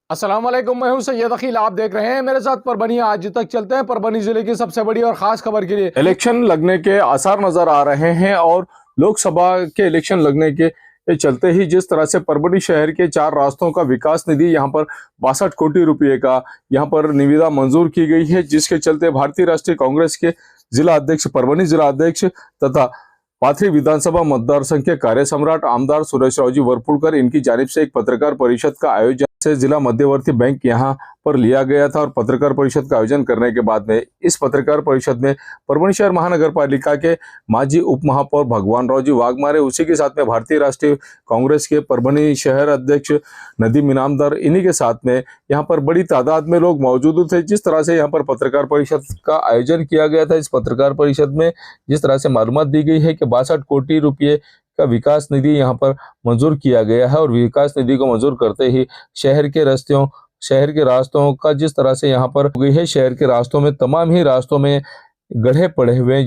अस्सलाम वालेकुम, मैं हूं सैयद अखिल। आप देख रहे हैं मेरे साथ परभनी आज तक। चलते हैं परभनी जिले की सबसे बड़ी और खास खबर के लिए। इलेक्शन लगने के आसार नजर आ रहे हैं और लोकसभा के इलेक्शन लगने के चलते ही जिस तरह से परभनी शहर के 4 रास्तों का विकास निधि यहां पर 62 कोटी रुपए का यहां पर निविदा मंजूर की गई है, जिसके चलते भारतीय राष्ट्रीय कांग्रेस के जिला अध्यक्ष, परभनी जिला अध्यक्ष तथा पाथरी विधानसभा मतदार संघ के कार्य सम्राट आमदार सुरेश रावजी वरपुड़कर इनकी जानिब से एक पत्रकार परिषद का आयोजन से जिला मध्यवर्ती बैंक यहां पर लिया गया था। और पत्रकार परिषद का आयोजन करने के बाद में इस पत्रकार परिषद में परभनी शहर महानगर पालिका के माजी उप महापौर भगवान राव जी वाघमारे, उसी के साथ में भारतीय राष्ट्रीय कांग्रेस के परभनी शहर अध्यक्ष नदीम इनामदार, इन्हीं के साथ में यहाँ पर बड़ी तादाद में लोग मौजूद थे। जिस तरह से यहाँ पर पत्रकार परिषद का आयोजन किया गया था, इस पत्रकार परिषद में जिस तरह से मालूमात दी गई है कि 62 कोटी रुपये का विकास निधि यहाँ पर मंजूर किया गया है। और विकास निधि को मंजूर करते ही शहर के रास्तों का जिस तरह से यहाँ पर हो गई है, शहर के रास्तों में तमाम ही रास्तों में गड्ढे पड़े हुए हैं,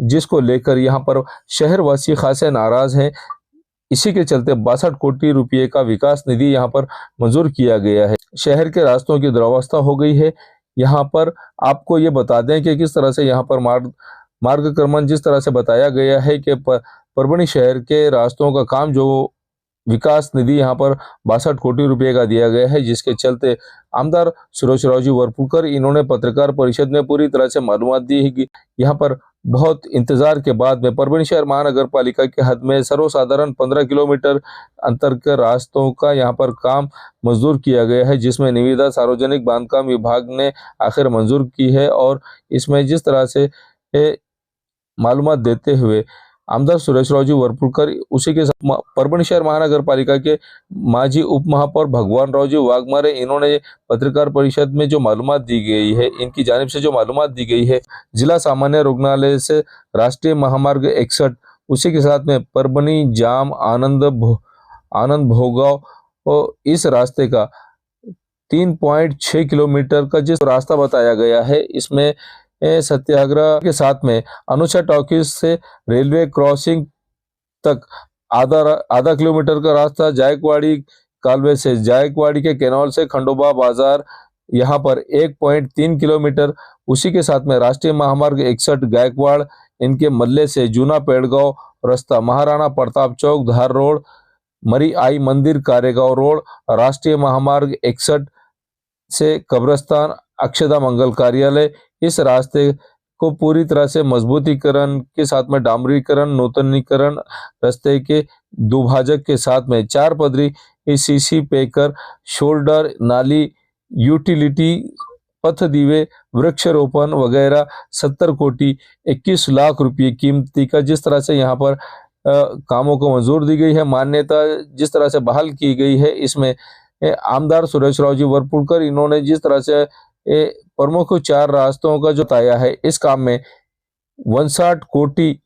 जिसको लेकर यहाँ पर शहरवासी खासे नाराज हैं। इसी के चलते 62 कोटी रुपये का विकास निधि यहाँ पर मंजूर किया गया है। शहर के रास्तों की दुरवस्था हो गई है। यहाँ पर आपको ये बता दें कि किस तरह से यहाँ पर मार्गक्रमण जिस तरह से बताया गया है कि परभनी शहर के रास्तों का काम जो विकास निधि यहाँ पर 62 कोटी रुपए का दिया गया है, जिसके चलते आमदार सुरेश रावजी वरपुड़कर इन्होंने पत्रकार परिषद में पूरी तरह से मालूमात दी है कि यहाँ पर बहुत इंतजार के बाद में परभनी शहर महानगर पालिका के हद में सर्वसाधारण 15 किलोमीटर अंतर के रास्तों का यहाँ पर काम मंजूर किया गया है, जिसमें निविदा सार्वजनिक बांधकाम विभाग ने आखिर मंजूर की है। और इसमें जिस तरह से मालूमात देते हुए आमदार सुरेश रावजी वरपुड़कर, उसी के साथ परभनी शहर महानगर पालिका के माजी उप महापौर भगवान रावजी वाघमारे, इन्होंने पत्रकार परिषद में जो मालूमात दी गई है, इनकी जानिब से जो मालूमात दी गई है, जिला सामान्य रुग्णालय से राष्ट्रीय महामार्ग 61, उसी के साथ में परभनी जाम आनंद भोगाव और इस रास्ते का 3.6 किलोमीटर का जिस रास्ता बताया गया है, इसमें सत्याग्रह के साथ में अनुषा टॉकीज से रेलवे क्रॉसिंग तक आधा किलोमीटर का रास्ता, जायकवाड़ी कालवे से जायकवाड़ी के कैनाल से खंडोबा बाजार यहाँ पर 1.3 किलोमीटर, उसी के साथ में राष्ट्रीय महामार्ग 61 गायकवाड़ इनके मल्ले से जूना पेड़गांव रास्ता, महाराणा प्रताप चौक धार रोड, मरी आई मंदिर कारेगांव रोड, राष्ट्रीय महामार्ग 61 से कब्रस्तान अक्षदा मंगल कार्यालय, इस रास्ते को पूरी तरह से मजबूतीकरण के साथ में डामरीकरण, नूतनीकरण, रास्ते के दुभाजक के साथ में 4 पदरी सीसी पेकर, शोल्डर, नाली, यूटिलिटी, पथ दीवे, वृक्षारोपण वगैरह 70 कोटी 21 लाख रुपये कीमती का जिस तरह से यहाँ पर कामों को मंजूर दी गई है, मान्यता जिस तरह से बहाल की गई है, इसमें आमदार सुरेश रावजी वरपुड़कर इन्होंने जिस तरह से प्रमुख 4 रास्तों का जो बताया है, इस काम में 59 कोटी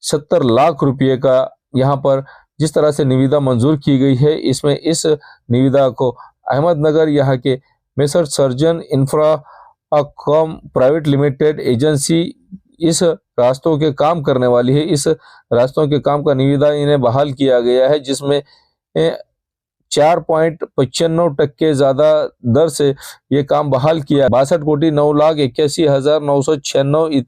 70 लाख रुपये का यहाँ पर जिस तरह से निविदा मंजूर की गई है, इसमें इस निविदा को अहमदनगर यहाँ के Messrs Sarjan Infra Com Private Limited agency इस रास्तों के काम करने वाली है। इस रास्तों के काम का निविदा इन्हें बहाल किया गया है, जिसमें 4.95% ज्यादा दर से ये काम बहाल किया। 62 कोटी 9,81,996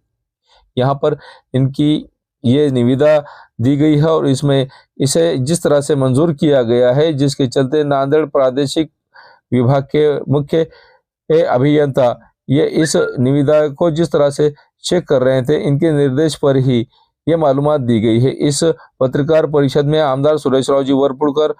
यहाँ पर इनकी ये निविदा दी गई है। और इसमें इसे जिस तरह से मंजूर किया गया है, जिसके चलते नांदेड़ प्रादेशिक विभाग के मुख्य अभियंता ये इस निविदा को जिस तरह से चेक कर रहे थे, इनके निर्देश पर ही ये मालूमात दी गई है। इस पत्रकार परिषद में आमदार सुरेश रावजी वरपुड़कर,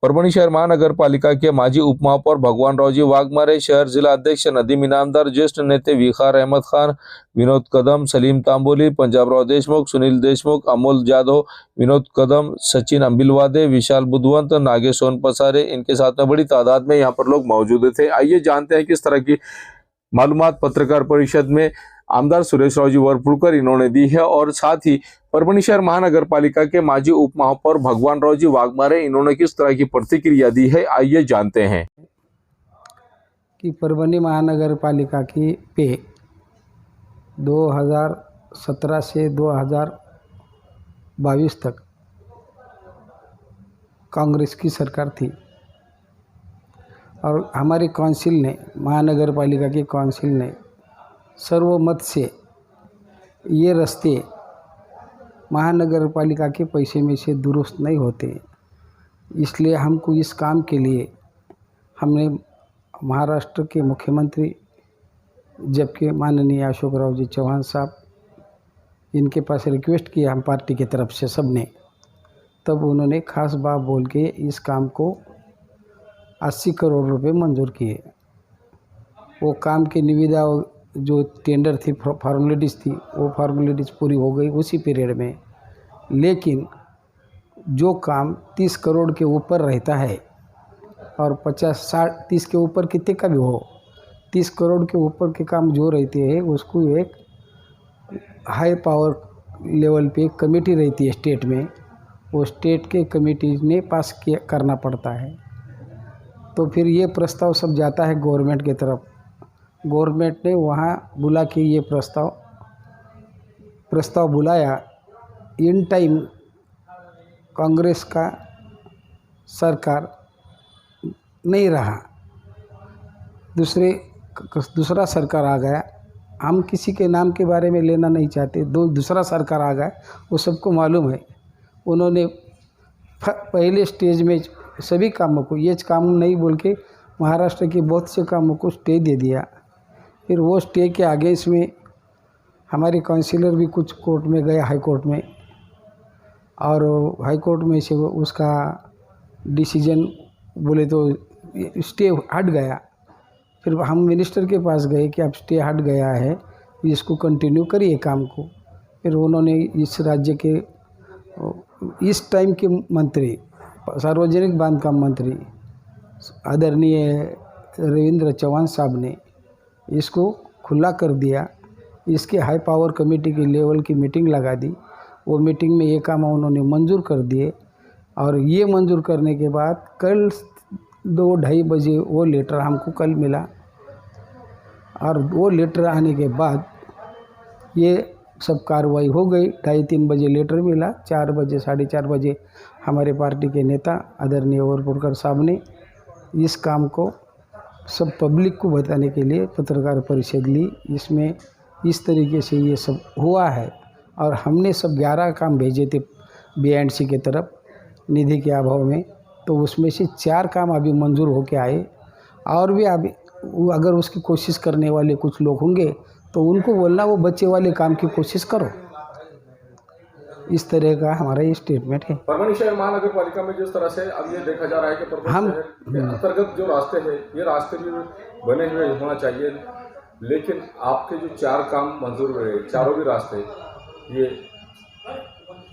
परभनी शहर महानगर पालिका के माजी उप महापौर भगवान रावजी वाघमारे, शहर जिला अध्यक्ष नदीम इनामदार, ज्येष्ठ नेते विखार अहमद खान, विनोद कदम, सलीम तांबोली, पंजाबराव देशमुख, सुनील देशमुख, अमोल जाधव, विनोद कदम, सचिन अंबिलवादे, विशाल बुधवंत, नागेश सोन पसारे, इनके साथ में बड़ी तादाद में यहाँ पर लोग मौजूद थे। आइए जानते हैं किस तरह की मालूमात पत्रकार परिषद में आमदार सुरेश रावजी वरपुड़कर इन्होंने दी है, और साथ ही परभनी शहर महानगर पालिका के माजी उप महापौर भगवान रावजी वाघमारे इन्होंने किस तरह की प्रतिक्रिया दी है, आइए जानते हैं। कि परभनी महानगर पालिका की पे 2017 से 2022 तक कांग्रेस की सरकार थी और हमारी काउंसिल ने, महानगर पालिका की काउंसिल ने सर्वमत से ये रास्ते महानगर पालिका के पैसे में से दुरुस्त नहीं होते, इसलिए हमको इस काम के लिए हमने महाराष्ट्र के मुख्यमंत्री जबकि माननीय अशोकराव जी चौहान साहब, इनके पास रिक्वेस्ट किया हम पार्टी की तरफ से सब ने, तब उन्होंने खास बात बोल के इस काम को 80 करोड़ रुपए मंजूर किए। वो काम की निविदा जो टेंडर थी, फॉर्मेलिटीज़ थी, वो फॉर्मेलिटीज़ पूरी हो गई उसी पीरियड में। लेकिन जो काम 30 करोड़ के ऊपर रहता है और 50-60-30 के ऊपर कितने का भी हो, 30 करोड़ के ऊपर के काम जो रहते हैं उसको एक हाई पावर लेवल पे एक कमेटी रहती है स्टेट में, वो स्टेट के कमेटी ने पास किया करना पड़ता है। तो फिर ये प्रस्ताव सब जाता है गवर्नमेंट की तरफ। गवर्नमेंट ने वहाँ बुला के ये प्रस्ताव बुलाया। इन टाइम कांग्रेस का सरकार नहीं रहा, दूसरा सरकार आ गया। हम किसी के नाम के बारे में लेना नहीं चाहते, दूसरा सरकार आ गया, वो सबको मालूम है। उन्होंने पहले स्टेज में सभी कामों को, ये काम नहीं बोल के महाराष्ट्र के बहुत से कामों को स्टे दे दिया। फिर वो स्टे के आगे इसमें हमारे काउंसिलर भी कुछ कोर्ट में गए, हाई कोर्ट में, और हाई कोर्ट में से उसका डिसीजन बोले तो स्टे हट गया। फिर हम मिनिस्टर के पास गए कि अब स्टे हट गया है, इसको कंटिन्यू करिए काम को। फिर उन्होंने इस राज्य के इस टाइम के मंत्री, सार्वजनिक बांधकाम मंत्री आदरणीय रविंद्र चौहान साहब ने इसको खुला कर दिया। इसके हाई पावर कमेटी की लेवल की मीटिंग लगा दी। वो मीटिंग में ये काम उन्होंने मंजूर कर दिए, और ये मंजूर करने के बाद कल 2-2:30 बजे वो लेटर हमको कल मिला, और वो लेटर आने के बाद ये सब कार्रवाई हो गई। 2:30-3 बजे लेटर मिला, 4 बजे 4:30 बजे हमारे पार्टी के नेता आदरणीय ओवरपुरकर साहब ने इस काम को सब पब्लिक को बताने के लिए पत्रकार परिषद ली। इसमें इस तरीके से ये सब हुआ है, और हमने सब 11 काम भेजे थे BNC के तरफ निधि के अभाव में, तो उसमें से 4 काम अभी मंजूर होके आए। और भी अभी अगर उसकी कोशिश करने वाले कुछ लोग होंगे तो उनको बोलना वो बच्चे वाले काम की कोशिश करो। इस तरह का हमारा ये स्टेटमेंट है। परभणी शहर महानगर पालिका में जिस तरह से अब ये देखा जा रहा है कि परभणी शहर के अंतर्गत जो रास्ते हैं, ये रास्ते भी बने हुए होना चाहिए, लेकिन आपके जो 4 काम मंजूर हुए, चारों भी रास्ते, ये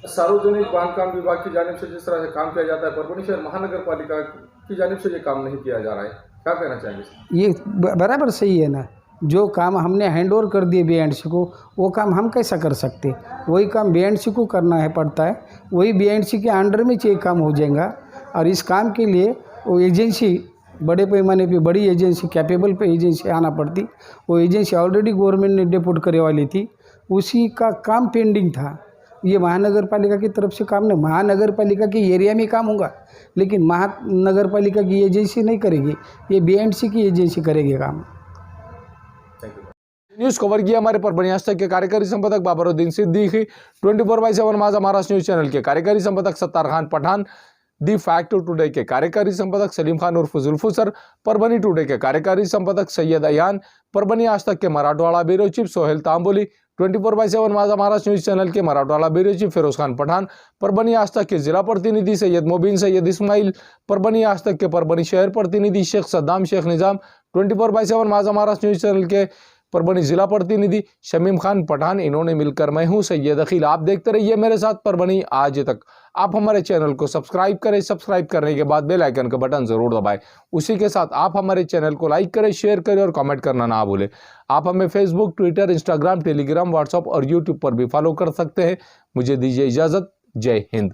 सार्वजनिक बांधकाम विभाग की जानिब से जिस तरह से काम किया जाता है, परभणी शहर महानगर पालिका की जानिब से ये काम नहीं किया जा रहा है, क्या कहना चाहेंगे? ये बराबर सही है ना। जो काम हमने हैंड ओवर कर दिए BNC को, वो काम हम कैसा कर सकते? वही काम BNC को करना है पड़ता है, वही BNC के अंडर में ये काम हो जाएगा। और इस काम के लिए वो एजेंसी, बड़े पैमाने पे बड़ी एजेंसी, कैपेबल पे एजेंसी आना पड़ती। वो एजेंसी ऑलरेडी गवर्नमेंट ने डिपोट करे वाली थी, उसी का काम पेंडिंग था। ये महानगर पालिका की तरफ से काम नहीं, महानगर पालिका के एरिया में काम होगा, लेकिन महानगर पालिका की एजेंसी नहीं करेगी, ये BNC की एजेंसी करेगी काम। न्यूज कवर किया हमारे परभणी आज तक के कार्यकारी संपादक बाबरुद्दीन सिद्दीकी, 24/7 माझा महाराष्ट्र न्यूज चैनल के कार्यकारी संपादक Sattar Khan Pathan, the Fact Today के कार्यकारी संपादक सलीम खान उर्फ जुल्फुसर, परभणी टुडे के कार्यकारी संपादक सैयद अयान, परभणी आज तक के मराठवाड़ा ब्यूरो चीफ सोहेल तांबोली, 24/7 माझा महाराष्ट्र न्यूज चैनल के मराठवाड़ा ब्यूरो चीफ फिरोज खान पठान, परभणी आज तक के जिला प्रतिनिधि सैयद मोबिन सैयद इस्माइल, परभणी आज तक के परभणी शहर प्रतिनिधि शेख सद्दाम शेख निजाम, 24/7 माझा महाराष्ट्र न्यूज चैनल के परभणी जिला प्रतिनिधि शमीम खान पठान, इन्होंने मिलकर मैं हूं सैयद अखिल। आप देखते रहिए मेरे साथ परभणी आज तक। आप हमारे चैनल को सब्सक्राइब करें, सब्सक्राइब करने के बाद बेल आइकन का बटन जरूर दबाएं। उसी के साथ आप हमारे चैनल को लाइक करें, शेयर करें और कमेंट करना ना भूलें। आप हमें Facebook, Twitter, Instagram, Telegram, WhatsApp और यूट्यूब पर भी फॉलो कर सकते हैं। मुझे दीजिए इजाजत। जय हिंद।